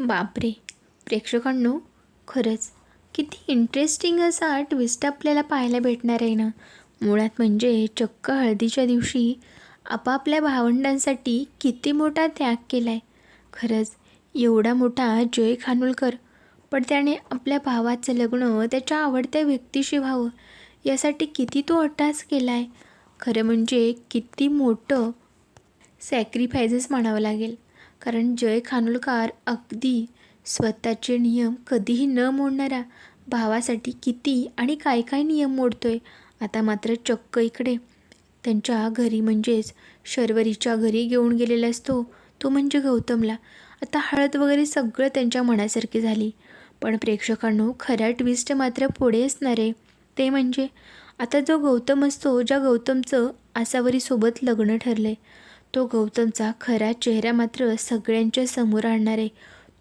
बापरे! प्रेक्षकांनो, खरंच किती इंटरेस्टिंग असा ट्विस्ट आपल्याला पाहायला भेटणार आहे ना. मुळात म्हणजे चक्क हळदीच्या दिवशी आपापल्या भावंडांसाठी किती मोठा त्याग केला आहे. खरंच एवढा मोठा जय खानोलकर, पण त्याने आपल्या भावाचं लग्न त्याच्या आवडत्या व्यक्तीशी व्हावं यासाठी किती तो अट्टास केला आहे. खरं म्हणजे किती मोठं सॅक्रिफायसेस म्हणावं लागेल. कारण जय खानोलकर अगदी स्वतःचे नियम कधीही न मोडणाऱ्या भावासाठी किती आणि काय काय नियम मोडतोय. आता मात्र चक्क इकडे त्यांच्या घरी म्हणजेच शर्वरीच्या घरी घेऊन गेलेला असतो तो म्हणजे गौतमला. आता हळद वगैरे सगळं त्यांच्या मनासारखी झाली. पण प्रेक्षकांनो, खरा ट्विस्ट मात्र पुढे असणार आहे. ते म्हणजे आता जो गौतम असतो, ज्या गौतमचं आसावरीसोबत लग्न ठरले, तो गौतमचा खरा चेहरा मात्र सगळ्यांच्या समोर आणणार आहे.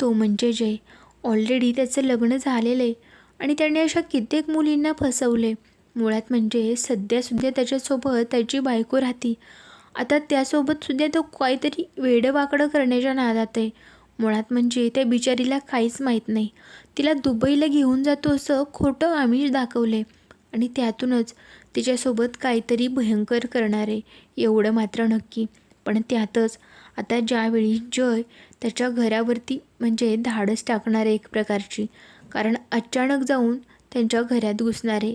तो म्हणजे जय. ऑलरेडी त्याचं लग्न झालेलं आहे आणि त्याने अशा कित्येक मुलींना फसवले. मुळात म्हणजे सध्यासुद्धा त्याच्यासोबत त्याची बायको राहती. आता त्यासोबतसुद्धा तो काहीतरी वेडंवाकडं करण्याच्या नादात आहे. मुळात म्हणजे त्या बिचारीला काहीच माहीत नाही. तिला दुबईला घेऊन जातो असं खोटं आमिष दाखवले आणि त्यातूनच तिच्यासोबत काहीतरी भयंकर करणार आहे, एवढं मात्र नक्की. पण त्यातच आता ज्यावेळी जय त्याच्या घरावरती म्हणजे धाडस टाकणार आहे एक प्रकारची, कारण अचानक जाऊन त्यांच्या घरात घुसणार आहे,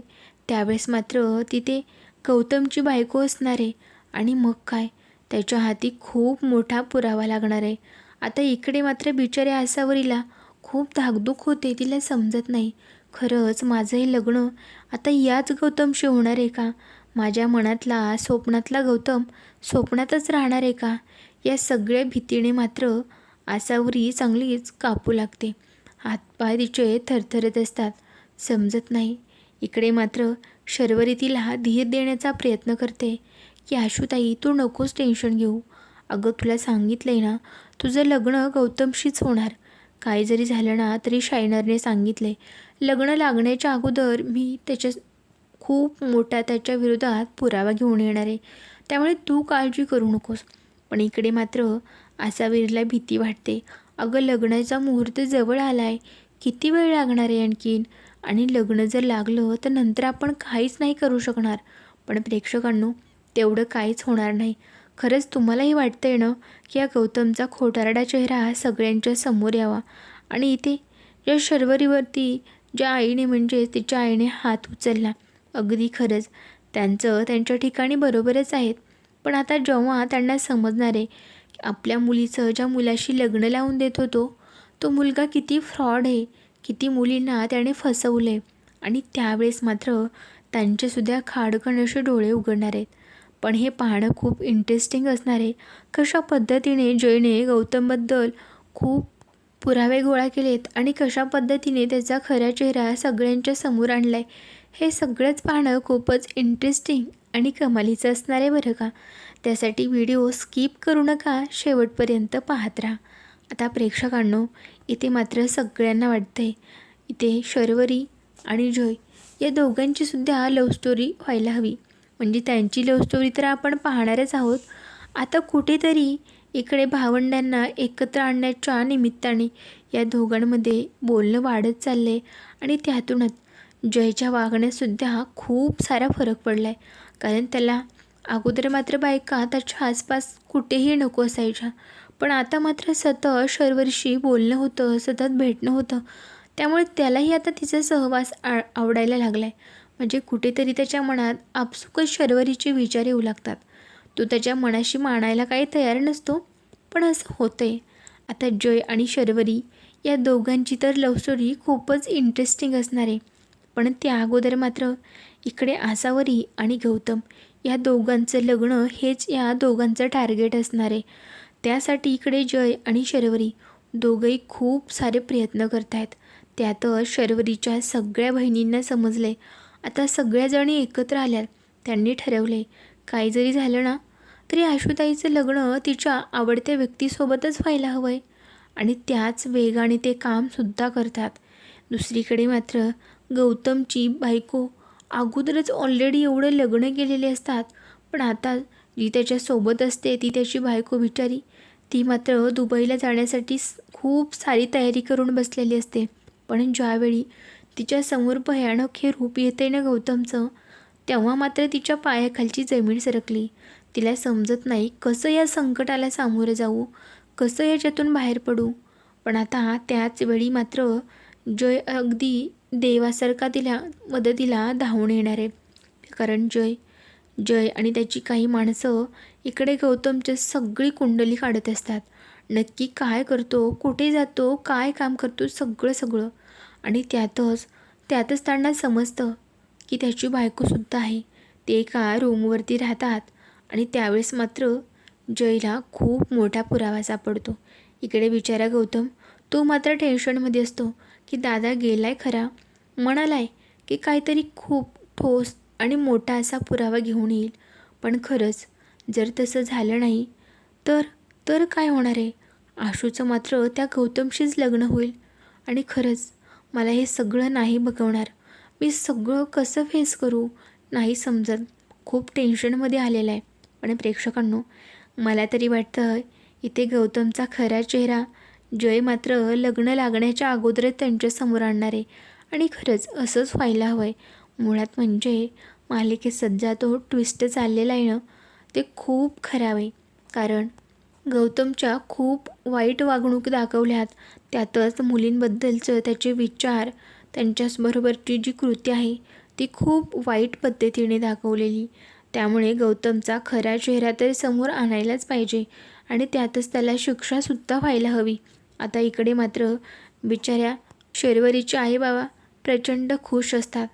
त्यावेळेस मात्र तिथे गौतमची बायको असणार आहे आणि मग काय, त्याच्या हाती खूप मोठा पुरावा लागणार आहे. आता इकडे मात्र बिचाऱ्या आसावरीला खूप धाकधूक होते. तिला समजत नाही, खरंच माझं हे लग्न आता याच गौतमशी होणार आहे का? माझ्या मनातला स्वप्नातला गौतम स्वप्नातच राहणार आहे का? या सगळ्या भीतीने मात्र आसावरी चांगलीच कापू लागते. हातपाय तिचे थरथरत असतात. समजत नाही. इकडे मात्र शर्वरी तिला धीर देण्याचा प्रयत्न करते की आशुताई, तू नकोस टेन्शन घेऊ. अगं, तुला सांगितलंय ना, तुझं लग्न गौतमशीच होणार. काही जरी झालं ना तरी शायनरने सांगितले, लग्न लागण्याच्या अगोदर मी खूप मोठा त्याच्या विरोधात पुरावा घेऊन येणार आहे, त्यामुळे तू काळजी करू नकोस. पण इकडे मात्र आसावरीला भीती वाटते. अगं, लग्नाचा मुहूर्त जवळ आला आहे, किती वेळ लागणार आहे आणखीन, आणि लग्न जर लागलं तर नंतर आपण काहीच नाही करू शकणार. पण प्रेक्षकांनो, तेवढं काहीच होणार नाही. खरंच तुम्हालाही वाटतंय ना की या गौतमचा खोटारडा चेहरा सगळ्यांच्या समोर यावा आणि इथे या शर्वरीवरती ज्या आईने म्हणजे तिच्या आईने हात उचलला, अगदी खरंच त्यांचं त्यांच्या ठिकाणी बरोबरच आहेत. पण आता जेव्हा त्यांना समजणार आहे की आपल्या मुलीचं ज्या मुलाशी लग्न लावून देत होतो तो मुलगा किती फ्रॉड आहे, किती मुलींना त्याने फसवले, आणि त्यावेळेस मात्र त्यांचेसुद्धा खाडकन असे डोळे उघडणार आहेत. पण हे पाहणं खूप इंटरेस्टिंग असणार आहे. कशा पद्धतीने जयने गौतमबद्दल खूप पुरावे गोळा केलेत आणि कशा पद्धतीने त्याचा खरा चेहरा सगळ्यांच्या समोर आणला आहे, हे सगळंच पाहणं खूपच इंटरेस्टिंग आणि कमालीचं असणार आहे बरं का. त्यासाठी व्हिडिओ स्किप करू नका, शेवटपर्यंत पाहत राहा. आता प्रेक्षकांनो, इथे मात्र सगळ्यांना वाटतंय इथे शर्वरी आणि जय या दोघांचीसुद्धा लव्ह स्टोरी व्हायला हवी. म्हणजे त्यांची लव्ह स्टोरी तर आपण पाहणारच आहोत. आता कुठेतरी इकडे भावंडांना एकत्र आणण्याच्या निमित्ताने या दोघांमध्ये बोलणं वाढत चाललं आहे आणि त्यातूनच जयच्या वागण्यातसुद्धा खूप सारा फरक पडला आहे. कारण त्याला अगोदर मात्र बायका त्याच्या आसपास कुठेही नको असायच्या, पण आता मात्र सतत शर्वरीशी बोलणं होतं, सतत भेटणं होतं, त्यामुळे त्यालाही आता तिचा सहवास आवडायला लागला आहे. म्हणजे कुठेतरी त्याच्या मनात आपसुकच शर्वरीचे विचार येऊ लागतात. तो त्याच्या मनाशी मानायला काही तयार नसतो, पण असं होतंय. आता जय आणि शर्वरी या दोघांची तर लव्ह स्टोरी खूपच इंटरेस्टिंग असणार आहे. पण त्या अगोदर मात्र इकडे आसावरी आणि गौतम या दोघांचं लग्न हेच या दोघांचं टार्गेट असणार आहे. त्यासाठी इकडे जय आणि शर्वरी दोघंही खूप सारे प्रयत्न करत आहेत. त्यातच शर्वरीच्या सगळ्या बहिणींना समजले, आता सगळ्याजणी एकत्र आल्यात. त्यांनी ठरवले, काही जरी झालं ना तरी आशुताईचं लग्न तिच्या आवडत्या व्यक्तीसोबतच व्हायला हवं आहे, आणि त्याच वेगाने ते कामसुद्धा करतात. दुसरीकडे मात्र गौतमची बायको अगोदरच ऑलरेडी एवढं लग्न केलेले असतात, पण आता जी त्याच्यासोबत असते ती त्याची बायको बिचारी ती मात्र दुबईला जाण्यासाठी खूप सारी तयारी करून बसलेली असते. पण ज्यावेळी तिच्यासमोर भयानक हे रूप येते ना गौतमचं, तेव्हा मात्र तिच्या पायाखालची जमीन सरकली. तिला समजत नाही कसं या संकटाला सामोरं जाऊ, कसं याच्यातून बाहेर पडू. पण आता त्याच वेळी मात्र जय अगदी देवासारखा तिला मदतीला धावून येणार आहे. कारण जय जय आणि त्याची काही माणसं इकडे गौतमची सगळी कुंडली काढत असतात. नक्की काय करतो, कुठे जातो, काय काम करतो, सगळं सगळं. आणि त्यातच त्यांना समजतं की त्याची बायकोसुद्धा आहे. ते एका रूमवरती राहतात. आणि त्यावेळेस मात्र जयला खूप मोठा पुरावा सापडतो. इकडे बिचारा गौतम, तो मात्र टेन्शनमध्ये असतो की दादा गेलाय खरा, म्हणालाय की काहीतरी खूप ठोस आणि मोठा असा पुरावा घेऊन येईल. पण खरंच जर तसं झालं नाही तर तर काय होणार आहे? आशूचं मात्र त्या गौतमशीच लग्न होईल. आणि खरंच मला हे सगळं नाही बघवणार. मी सगळं कसं फेस करू नाही समजत. खूप टेन्शनमध्ये आलेलं आहे. पण प्रेक्षकांनो, मला तरी वाटतं इथे गौतमचा खरा चेहरा जय मात्र लग्न लागण्याच्या अगोदरच त्यांच्यासमोर आणणार आहे. आणि खरंच असंच व्हायला हवं आहे. मुळात म्हणजे मालिकेत सध्या तो ट्विस्ट चाललेला आहे ना, ते खूप खराब आहे. कारण गौतमच्या खूप वाईट वागणूक दाखवल्यात. त्यातच मुलींबद्दलचं त्याचे विचार, त्यांच्याबरोबरची जी कृती आहे ती खूप वाईट पद्धतीने दाखवलेली. त्यामुळे गौतमचा खरा चेहरा तर समोर आणायलाच पाहिजे. आणि त्यातच त्याला शिक्षासुद्धा व्हायला हवी. आता इकडे मात्र बिचाऱ्या शर्वरीचे आई बाबा प्रचंड खुश असतात.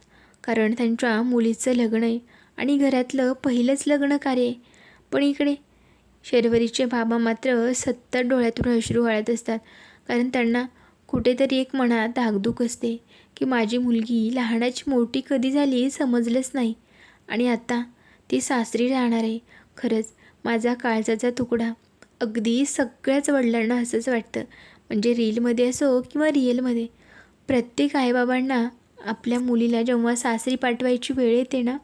कारण त्यांच्या मुलीचं लग्न आहे आणि घरातलं पहिलंच लग्न कार्य आहे. पण इकडे शर्वरीचे बाबा मात्र सतत डोळ्यातून अश्रू वाळत असतात. कारण त्यांना कुठेतरी एक मनात धाकधूक असते की माझी मुलगी लहानाची मोठी कधी झाली समजलंच नाही. आणि आता ती सासरी राहणार आहे. खरंच माझा काळजाचा तुकडा. अगदी सगळ्याच वडिलांना असंच वाटतं. म्हणजे रीलमध्ये असो किंवा रिअलमध्ये प्रत्येक आईबाबांना आपल्या मुलीला जेव्हा सासरी पाठवायची वेळ येते ना,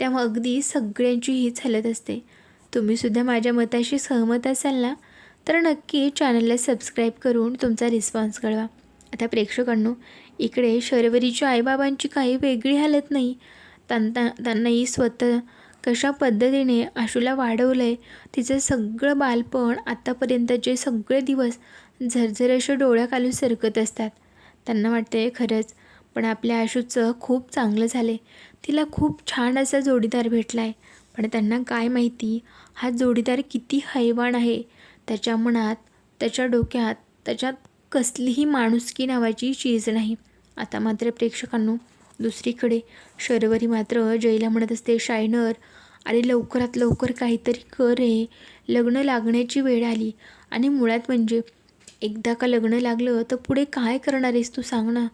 तेव्हा अगदी सगळ्यांची हीच हालत असते. तुम्हीसुद्धा माझ्या मताशी सहमत असाल ना, तर नक्की चॅनलला सबस्क्राईब करून तुमचा रिस्पॉन्स कळवा. आता प्रेक्षकांनो, इकडे शर्वरीच्या आईबाबांची काही वेगळी हालत नाही. त्यांनाही स्वतः कशा पद्धतीने आशूला वाढवलं आहे, तिचं सगळं बालपण आत्तापर्यंतचे सगळे दिवस झरझर असे डोळ्याखालून सरकत असतात. त्यांना वाटते खरंच पण आपल्या आशूचं खूप चांगलं झालं आहे, तिला खूप छान असा जोडीदार भेटला आहे. पण त्यांना काय माहिती हा जोडीदार किती हैवान आहे. त्याच्या मनात, त्याच्या डोक्यात, त्याच्यात कसलीही माणुसकी नावाची चीज नाही. आता मात्र प्रेक्षकांनो, दुसरीकडे शर्वरी मात्र जयला म्हणत असते, शायनर अरे लवकरात लवकर काहीतरी कर रे, लग्न लागण्याची वेळ आली. आणि मुळात म्हणजे एकदा का लग्न लागलं तर पुढे काय करणार आहेस तू सांग ना.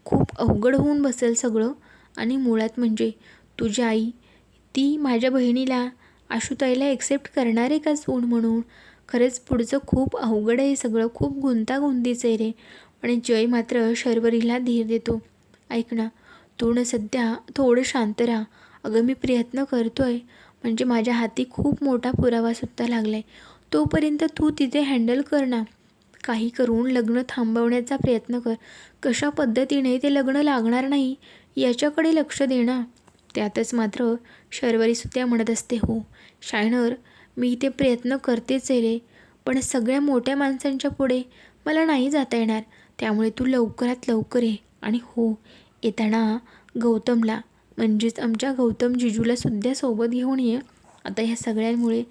खूप अवघड होऊन बसेल सगळं. आणि मुळात म्हणजे तुझी आई ती माझ्या बहिणीला आशुताईला एक्सेप्ट करणार आहे का सून म्हणून. खरंच पुढचं खूप अवघड आहे सगळं, खूप गुंतागुंतीचं आहे रे. आणि जय मात्र शर्वरीला धीर देतो. ऐक ना, तू न सध्या थोडं शांत राहा. अगं मी प्रयत्न करतो आहे, म्हणजे माझ्या हाती खूप मोठा पुरावासुद्धा लागला आहे. तोपर्यंत तू तिथे हँडल कर ना. काही करून लग्न थांबवण्याचा प्रयत्न कर. कशा पद्धतीने ते लग्न लागणार नाही याच्याकडे लक्ष दे ना. त्यातच मात्र शर्वरीसुद्धा म्हणत असते, हो शायनर, मी इथे प्रयत्न करतेच आहे रे, पण सगळ्या मोठ्या माणसांच्या पुढे मला नाही जाता येणार. त्यामुळे तू लवकरात लवकर ये. आणि हो, येताना गौतमला म्हणजेच आमच्या गौतम जिजूलासुद्धा सोबत घेऊन ये. आता ह्या सगळ्यांमुळे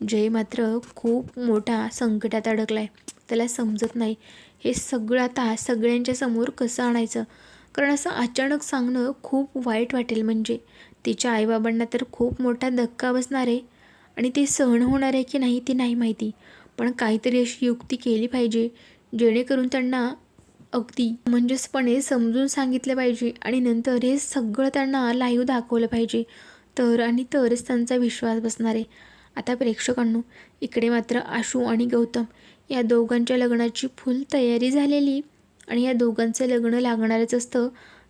जय मात्र खूप मोठा संकटात अडकला आहे. त्याला समजत नाही हे सगळं आता सगळ्यांच्या समोर कसं आणायचं. कारण असं अचानक सांगणं खूप वाईट वाटेल. म्हणजे तिच्या आईबाबांना तर खूप मोठा धक्का बसणार आहे आणि ते सहन होणार आहे की नाही ते नाही माहिती. पण काहीतरी अशी युक्ती केली पाहिजे जेणेकरून त्यांना अगदी समंजसपणे समजून सांगितलं पाहिजे आणि नंतर हे सगळं त्यांना लाईव्ह दाखवलं पाहिजे. तरच त्यांचा विश्वास बसणार आहे. आता प्रेक्षकांनो, इकडे मात्र आशू आणि गौतम या दोघांच्या लग्नाची फुल तयारी झालेली आणि या दोघांचं लग्न लागणारच असतं.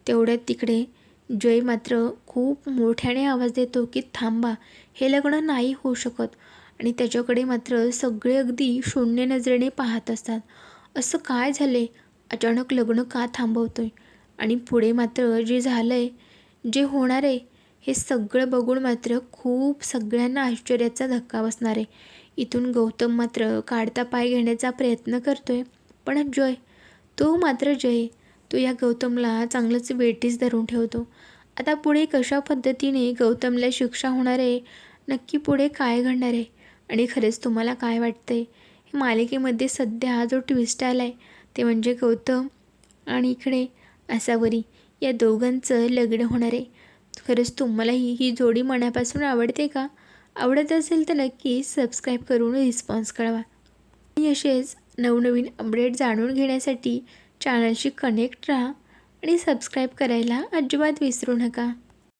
तेवढ्यात तिकडे जय मात्र खूप मोठ्याने आवाज देतो की थांबा, हे लग्न नाही होऊ शकत. आणि त्याच्याकडे मात्र सगळे अगदी शून्य नजरेने पाहत असतात. असं काय झाले? अचानक लग्न का थांबवतोय? आणि पुढे मात्र जे झालंय, जे होणार आहे, हे सगळं बघून मात्र खूप सगळ्यांना आश्चर्याचा धक्का बसणार आहे. इथून गौतम मात्र काढता पाय घेण्याचा प्रयत्न करतोय, पण तो मात्र जय, तो या गौतमला चांगलंच वेठीस धरून ठेवतो. आता पुढे कशा पद्धतीने गौतमला शिक्षा होणार आहे, नक्की पुढे काय घडणार आहे आणि खरेच तुम्हाला काय वाटतंय? हे मालिकेमध्ये सध्या जो ट्विस्ट आला आहे ते म्हणजे गौतम आणि इकडे आसावरी या दोघांचं लग्न होणार आहे. खरंच तुम्हालाही ही जोडी मनापासून आवडते का? आवडत असेल तर नक्की सबस्क्राईब करून रिस्पॉन्स कळवा. आणि असेच नवनवीन अपडेट जाणून घेण्यासाठी चॅनलशी कनेक्ट राहा आणि सबस्क्राईब करायला अजिबात विसरू नका.